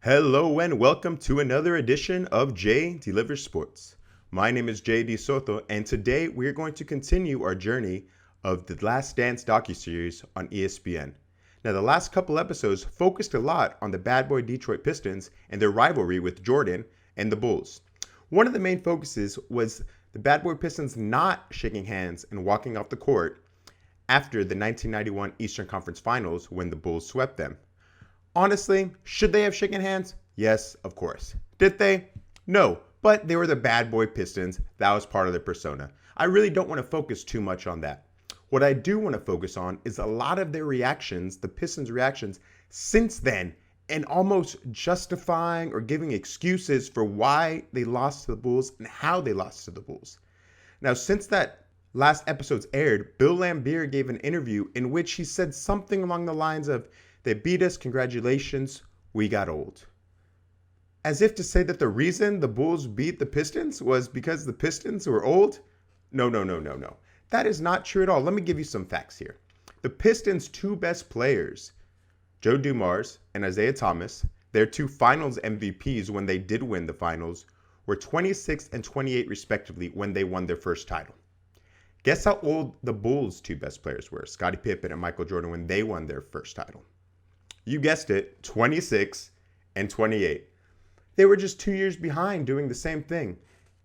Hello and welcome to another edition of Jay Delivers Sports. My name is Jay D. Soto, and today we are going to continue our journey of the Last Dance docuseries on ESPN. Now, the last couple episodes focused a lot on the bad boy Detroit Pistons and their rivalry with Jordan and the Bulls. One of the main focuses was the bad boy Pistons not shaking hands and walking off the court after the 1991 Eastern Conference Finals when the Bulls swept them. Honestly, should they have shaken hands? Yes, of course. Did they? No, but they were the bad boy Pistons. That was part of their persona. I really don't want to focus too much on that. What I do want to focus on is a lot of their reactions, the Pistons' reactions since then, and almost justifying or giving excuses for why they lost to the Bulls and how they lost to the Bulls. Now, since that last episode's aired, Bill Laimbeer gave an interview in which he said something along the lines of, "They beat us, congratulations, we got old." As if to say that the reason the Bulls beat the Pistons was because the Pistons were old? No. That is not true at all. Let me give you some facts here. The Pistons' two best players, Joe Dumars and Isaiah Thomas, their two finals MVPs when they did win the finals, were 26 and 28 respectively when they won their first title. Guess how old the Bulls' two best players were, Scottie Pippen and Michael Jordan, when they won their first title? You guessed it, 26 and 28. They were just 2 years behind doing the same thing.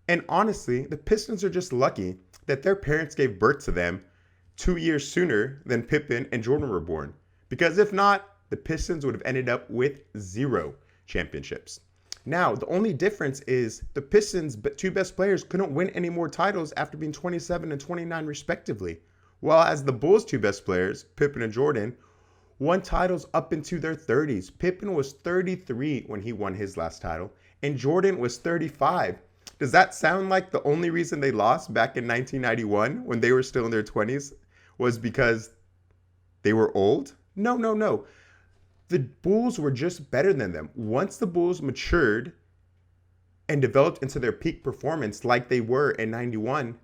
And honestly, the Pistons are just lucky that their parents gave birth to them 2 years sooner than Pippen and Jordan were born. Because if not, the Pistons would have ended up with 0 championships. Now, the only difference is the Pistons' two best players couldn't win any more titles after being 27 and 29 respectively. While as the Bulls' two best players, Pippen and Jordan, won titles up into their 30s. Pippen was 33 when he won his last title, and Jordan was 35. Does that sound like the only reason they lost back in 1991 when they were still in their 20s was because they were old? No. The Bulls were just better than them. Once the Bulls matured and developed into their peak performance like they were in 91,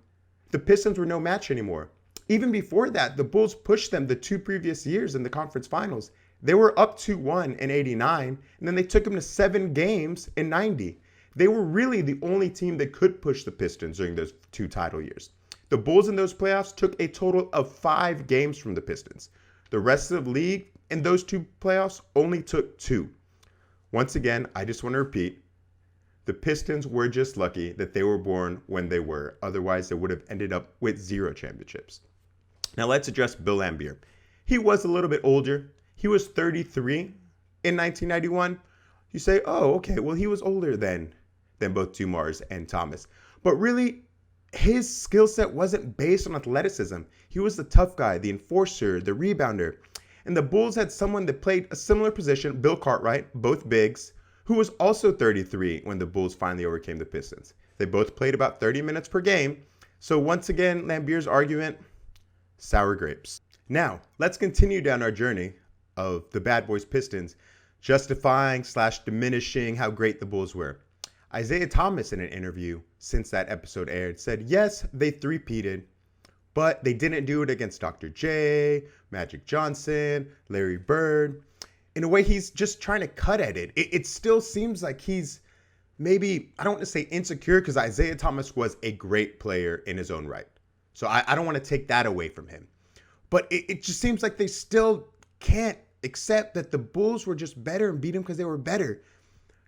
the Pistons were no match anymore. Even before that, the Bulls pushed them the 2 previous years in the conference finals. They were up 2-1 in 89, and then they took them to 7 games in 90. They were really the only team that could push the Pistons during those 2 title years. The Bulls in those playoffs took a total of 5 games from the Pistons. The rest of the league in those 2 playoffs only took 2. Once again, I just want to repeat, the Pistons were just lucky that they were born when they were. Otherwise, they would have ended up with 0 championships. Now let's address Bill Laimbeer. He was a little bit older. He was 33 in 1991. You say, oh, okay, well, he was older than both Dumars and Thomas. But really, his skill set wasn't based on athleticism. He was the tough guy, the enforcer, the rebounder. And the Bulls had someone that played a similar position, Bill Cartwright, both bigs, who was also 33 when the Bulls finally overcame the Pistons. They both played about 30 minutes per game. So once again, Laimbeer's argument, sour grapes. Now, let's continue down our journey of the Bad Boys Pistons, justifying / diminishing how great the Bulls were. Isaiah Thomas, in an interview since that episode aired, said, yes, they three-peated, but they didn't do it against Dr. J, Magic Johnson, Larry Bird. In a way, he's just trying to cut at it. It still seems like he's maybe, I don't want to say insecure, because Isaiah Thomas was a great player in his own right. So I don't want to take that away from him. But it just seems like they still can't accept that the Bulls were just better and beat them because they were better.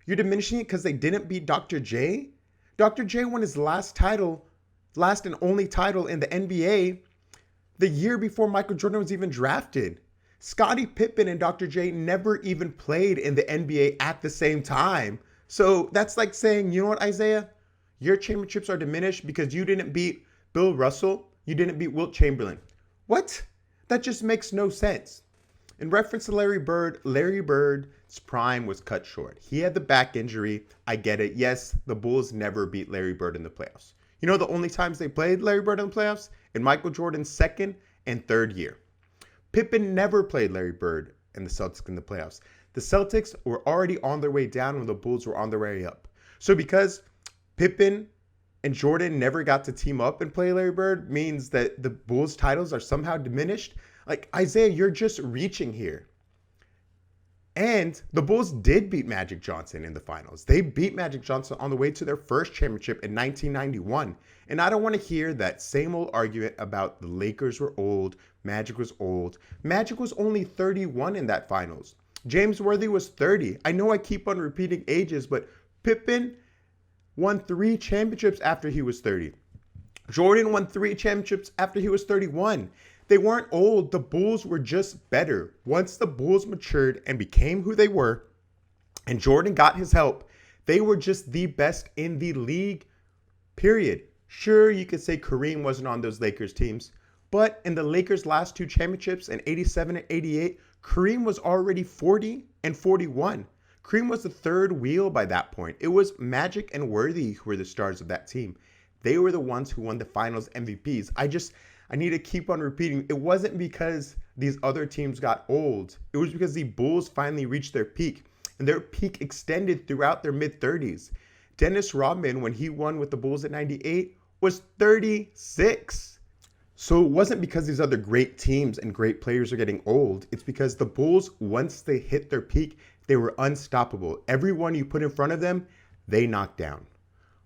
You're diminishing it because they didn't beat Dr. J? Dr. J won his last and only title in the NBA the year before Michael Jordan was even drafted. Scottie Pippen and Dr. J never even played in the NBA at the same time. So that's like saying, you know what, Isaiah? Your championships are diminished because you didn't beat Bill Russell, you didn't beat Wilt Chamberlain. What? That just makes no sense. In reference to Larry Bird's prime was cut short. He had the back injury. I get it. Yes, the Bulls never beat Larry Bird in the playoffs. You know the only times they played Larry Bird in the playoffs? In Michael Jordan's 2nd and 3rd year. Pippen never played Larry Bird and the Celtics in the playoffs. The Celtics were already on their way down when the Bulls were on their way up. So because Pippen and Jordan never got to team up and play Larry Bird means that the Bulls titles are somehow diminished. Like, Isaiah, you're just reaching here. And the Bulls did beat Magic Johnson in the finals. They beat Magic Johnson on the way to their first championship in 1991. And I don't want to hear that same old argument about the Lakers were old, Magic was old. Magic was only 31 in that finals. James Worthy was 30. I know I keep on repeating ages, but Pippen won 3 championships after he was 30. Jordan won 3 championships after he was 31. They weren't old. The Bulls were just better. Once the Bulls matured and became who they were, and Jordan got his help, they were just the best in the league, period. Sure, you could say Kareem wasn't on those Lakers teams, but in the Lakers' last 2 championships in 87 and 88, Kareem was already 40 and 41. Kareem was the third wheel by that point. It was Magic and Worthy who were the stars of that team. They were the ones who won the finals MVPs. I need to keep on repeating. It wasn't because these other teams got old. It was because the Bulls finally reached their peak, and their peak extended throughout their mid-30s. Dennis Rodman, when he won with the Bulls at 98, was 36. So it wasn't because these other great teams and great players are getting old. It's because the Bulls, once they hit their peak, they were unstoppable. Everyone you put in front of them, they knocked down.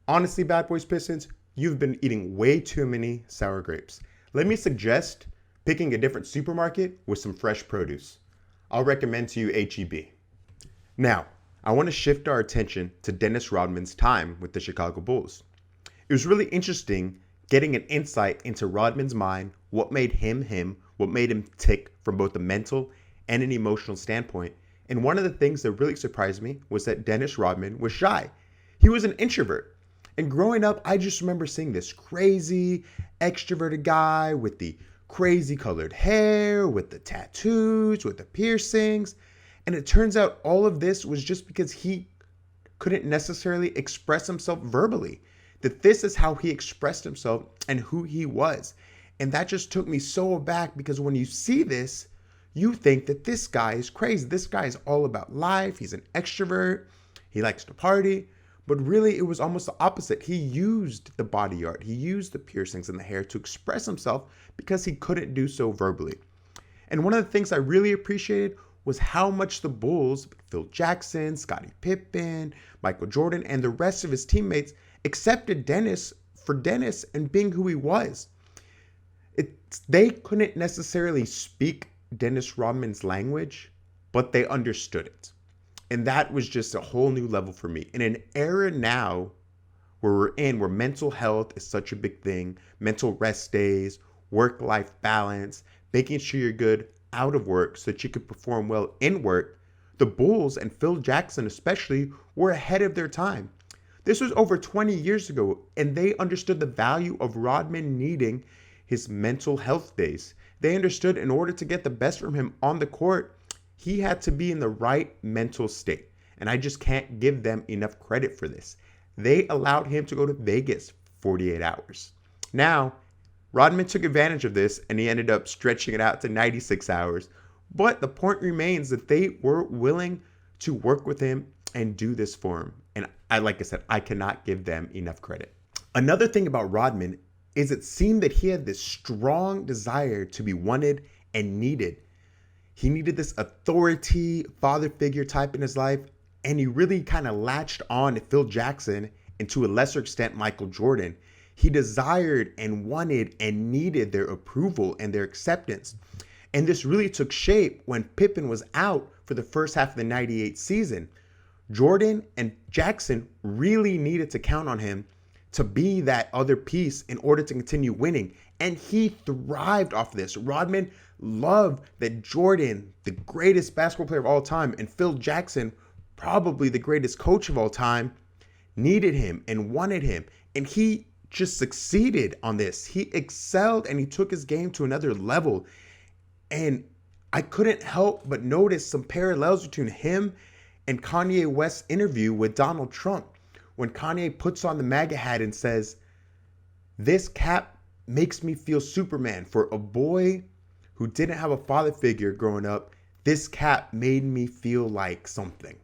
Honestly, Bad Boys Pistons, you've been eating way too many sour grapes. Let me suggest picking a different supermarket with some fresh produce. I'll recommend to you H-E-B. Now, I want to shift our attention to Dennis Rodman's time with the Chicago Bulls. It was really interesting getting an insight into Rodman's mind, what made him him, what made him tick from both a mental and an emotional standpoint. And one of the things that really surprised me was that Dennis Rodman was shy. He was an introvert. And growing up, I just remember seeing this crazy, extroverted guy with the crazy colored hair, with the tattoos, with the piercings. And it turns out all of this was just because he couldn't necessarily express himself verbally. That this is how he expressed himself and who he was. And that just took me so aback, because when you see this, you think that this guy is crazy. This guy is all about life. He's an extrovert. He likes to party. But really, it was almost the opposite. He used the body art. He used the piercings in the hair to express himself because he couldn't do so verbally. And one of the things I really appreciated was how much the Bulls, Phil Jackson, Scottie Pippen, Michael Jordan, and the rest of his teammates accepted Dennis for Dennis and being who he was. They couldn't necessarily speak Dennis Rodman's language, but they understood it. And that was just a whole new level for me. In an era now where mental health is such a big thing, mental rest days, work-life balance, making sure you're good out of work so that you could perform well in work, the Bulls, and Phil Jackson especially, were ahead of their time. This was over 20 years ago, and they understood the value of Rodman needing his mental health days. They understood in order to get the best from him on the court, he had to be in the right mental state. And I just can't give them enough credit for this. They allowed him to go to Vegas 48 hours. Now, Rodman took advantage of this, and he ended up stretching it out to 96 hours. But the point remains that they were willing to work with him and do this for him. And like I said, I cannot give them enough credit. Another thing about Rodman is it seemed that he had this strong desire to be wanted and needed. He needed this authority, father figure type in his life, and he really kind of latched on to Phil Jackson and to a lesser extent Michael Jordan. He desired and wanted and needed their approval and their acceptance. And this really took shape when Pippen was out for the first half of the 98 season. Jordan and Jackson really needed to count on him to be that other piece in order to continue winning. And he thrived off this. Rodman loved that Jordan, the greatest basketball player of all time, and Phil Jackson, probably the greatest coach of all time, needed him and wanted him. And he just succeeded on this. He excelled and he took his game to another level. And I couldn't help but notice some parallels between him and Kanye West's interview with Donald Trump, when Kanye puts on the MAGA hat and says, "This cap makes me feel Superman. For a boy who didn't have a father figure growing up, this cap made me feel like something."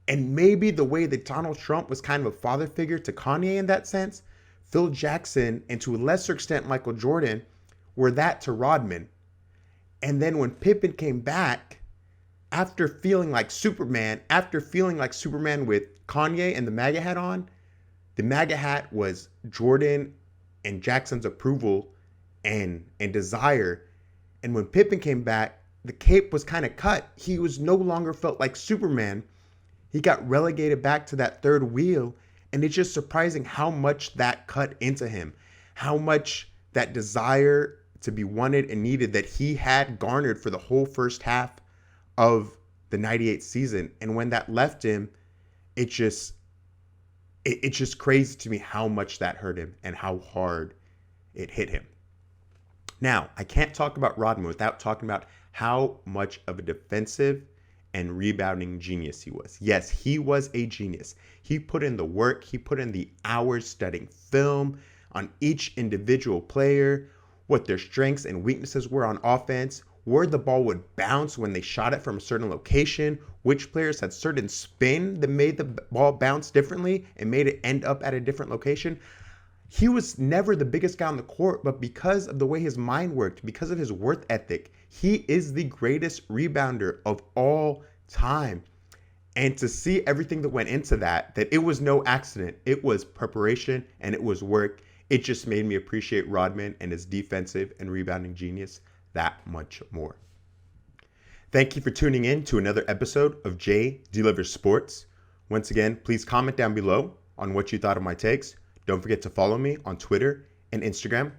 And maybe the way that Donald Trump was kind of a father figure to Kanye in that sense, Phil Jackson, and to a lesser extent Michael Jordan, were that to Rodman. And then when Pippen came back, after feeling like Superman, with Kanye and the MAGA hat on, the MAGA hat was Jordan and Jackson's approval and desire. And when Pippen came back, the cape was kind of cut. He was no longer felt like Superman. He got relegated back to that third wheel. And it's just surprising how much that cut into him, how much that desire to be wanted and needed that he had garnered for the whole first half of the 98 season. And when that left him, it's just crazy to me how much that hurt him and how hard it hit him. Now, I can't talk about Rodman without talking about how much of a defensive and rebounding genius he was. Yes, he was a genius. He put in the work. He put in the hours studying film on each individual player, what their strengths and weaknesses were on offense, where the ball would bounce when they shot it from a certain location, which players had certain spin that made the ball bounce differently and made it end up at a different location. He was never the biggest guy on the court, but because of the way his mind worked, because of his work ethic, he is the greatest rebounder of all time. And to see everything that went into that it was no accident. It was preparation and it was work. It just made me appreciate Rodman and his defensive and rebounding genius that much more. Thank you for tuning in to another episode of Jay Delivers Sports. Once again, please comment down below on what you thought of my takes. Don't forget to follow me on Twitter and Instagram.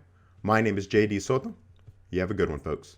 My name is JD Soto. You have a good one, folks.